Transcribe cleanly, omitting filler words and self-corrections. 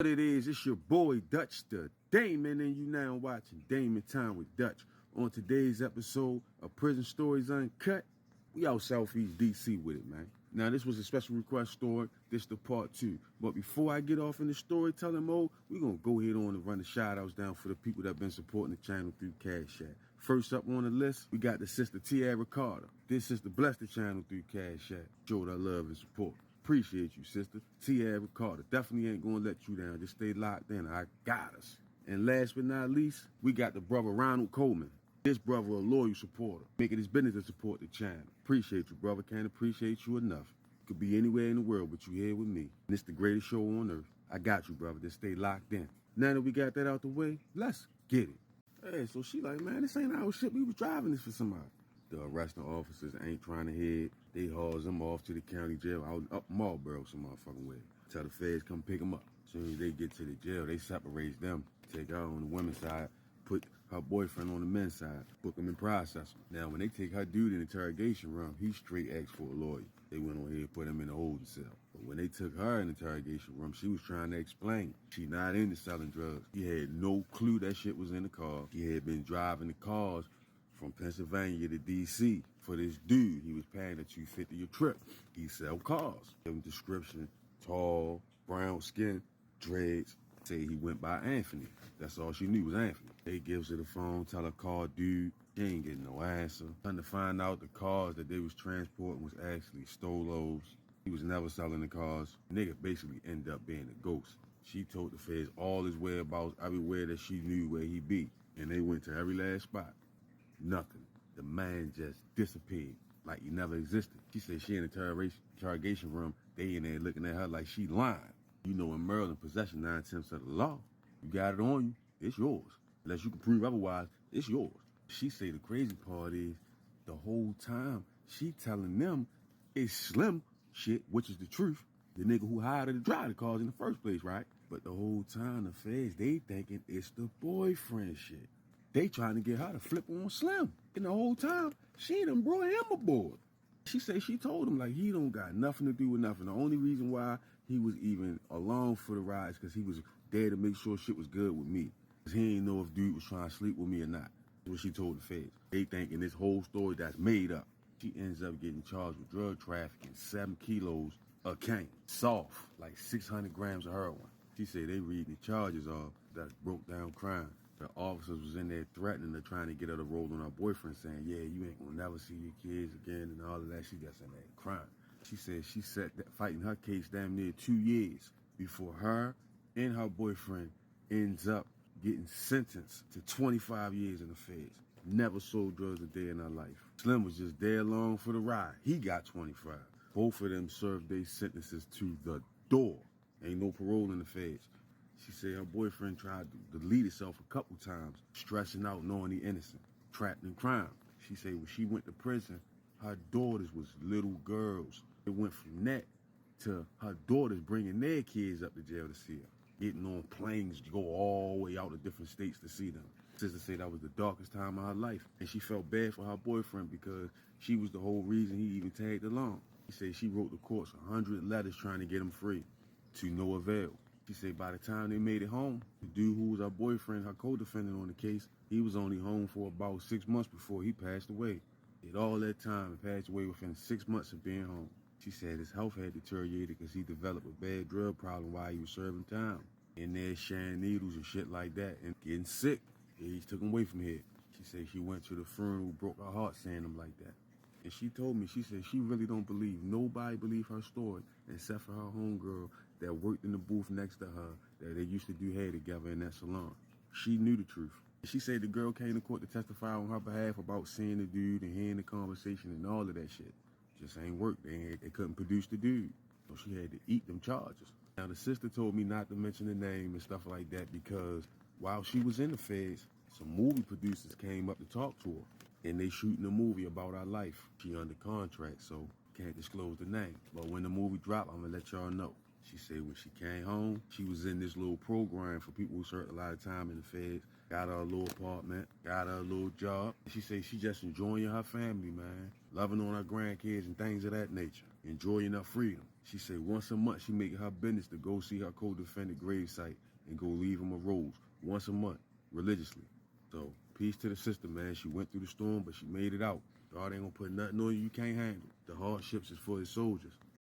What it is, it's your boy Dutch the Damon, and you now watching Damon Time with Dutch. On today's episode of Prison Stories Uncut, we out Southeast DC with it, man. Now, this was a special request story. This the part 2. But before I get off in the storytelling mode, we're going to go ahead on and run the shout-outs down for the people that have been supporting the channel through Cash App. First up on the list, we got the sister Tiara Carter. This sister blessed the channel through Cash App. Showed her love and support. Appreciate you, sister. Tiara Carter. Definitely ain't going to let you down. Just stay locked in. I got us. And last but not least, we got the brother Ronald Coleman. This brother a loyal supporter, making his business to support the channel. Appreciate you, brother. Can't appreciate you enough. Could be anywhere in the world, but you here with me. And it's the greatest show on earth. I got you, brother. Just stay locked in. Now that we got that out the way, let's get it. Hey, so she like, man, this ain't our shit. We was driving this for somebody. The arresting officers ain't trying to head. They hauls them off to the county jail out up Marlboro some motherfucking way. Tell the feds come pick them up. As soon as they get to the jail, they separate them. Take her on the women's side, put her boyfriend on the men's side, book him and process him. Now, when they take her dude in the interrogation room, he straight asked for a lawyer. They went on ahead and put him in a holding cell. But when they took her in the interrogation room, she was trying to explain. She not into selling drugs. She had no clue that shit was in the car. She had been driving the cars from Pennsylvania to D.C. for this dude. He was paying her $250 a trip. He sell cars. Give him description, tall, brown skin, dreads. Say he went by Anthony. That's all she knew was Anthony. They gives her the phone, tell her call dude. She ain't getting no answer. Come to find out the cars that they was transporting was actually Stolos. He was never selling the cars. Nigga basically ended up being a ghost. She told the feds all his whereabouts, everywhere that she knew where he be. And they went to every last spot. Nothing. The man just disappeared like he never existed. She said she in the interrogation room. They in there looking at her like she lying. You know, in Maryland, possession 9/10 of the law. You got it on you, it's yours. Unless you can prove otherwise, it's yours. She say the crazy part is the whole time she telling them it's Slim shit, which is the truth. The nigga who hired her to drive the cars in the first place, right? But the whole time the feds, they thinking it's the boyfriend shit. They trying to get her to flip on Slim. And the whole time, she done brought him aboard. She say she told him like he don't got nothing to do with nothing. The only reason why he was even along for the ride is because he was there to make sure shit was good with me. Cause he ain't know if dude was trying to sleep with me or not. That's what she told the feds. They thinking this whole story that's made up. She ends up getting charged with drug trafficking, 7 kilos of cane, soft, like 600 grams of heroin. She said they reading the charges off. That's broke down crime. The officers was in there threatening her, trying to get her to roll on her boyfriend, saying, yeah, you ain't gonna never see your kids again and all of that. She got in there crying. She said she sat fighting her case damn near 2 years before her and her boyfriend ends up getting sentenced to 25 years in the feds. Never sold drugs a day in her life. Slim was just there along for the ride. He got 25. Both of them served their sentences to the door. Ain't no parole in the feds. She said her boyfriend tried to delete himself a couple times, stressing out knowing he innocent, trapped in crime. She said when she went to prison, her daughters was little girls. It went from that to her daughters bringing their kids up to jail to see her, getting on planes to go all the way out to different states to see them. Sister said that was the darkest time of her life, and she felt bad for her boyfriend because she was the whole reason he even tagged along. She said she wrote the courts 100 letters trying to get him free, to no avail. She said by the time they made it home, the dude who was her boyfriend, her co-defendant on the case, he was only home for about 6 months before he passed away. Did all that time and passed away within 6 months of being home. She said his health had deteriorated because he developed a bad drug problem while he was serving time. In there sharing needles and shit like that and getting sick. He took him away from here. She said she went to the funeral, broke her heart saying him like that. And she told me, she said she really don't believe, nobody believed her story except for her homegirl that worked in the booth next to her, that they used to do hair together in that salon. She knew the truth. She said the girl came to court to testify on her behalf about seeing the dude and hearing the conversation and all of that shit. Just ain't worked. They couldn't produce the dude. So she had to eat them charges. Now the sister told me not to mention the name and stuff like that because while she was in the feds, some movie producers came up to talk to her. And they shooting a movie about her life. She under contract, so can't disclose the name. But when the movie drop, I'm gonna let y'all know. She said when she came home, she was in this little program for people who served a lot of time in the feds. Got her a little apartment, got her a little job. She said she just enjoying her family, man. Loving on her grandkids and things of that nature. Enjoying her freedom. She said once a month she make it her business to go see her co-defendant gravesite and go leave him a rose once a month, religiously. So, peace to the sister, man. She went through the storm, but she made it out. God ain't gonna put nothing on you can't handle. The hardships is for his soldiers.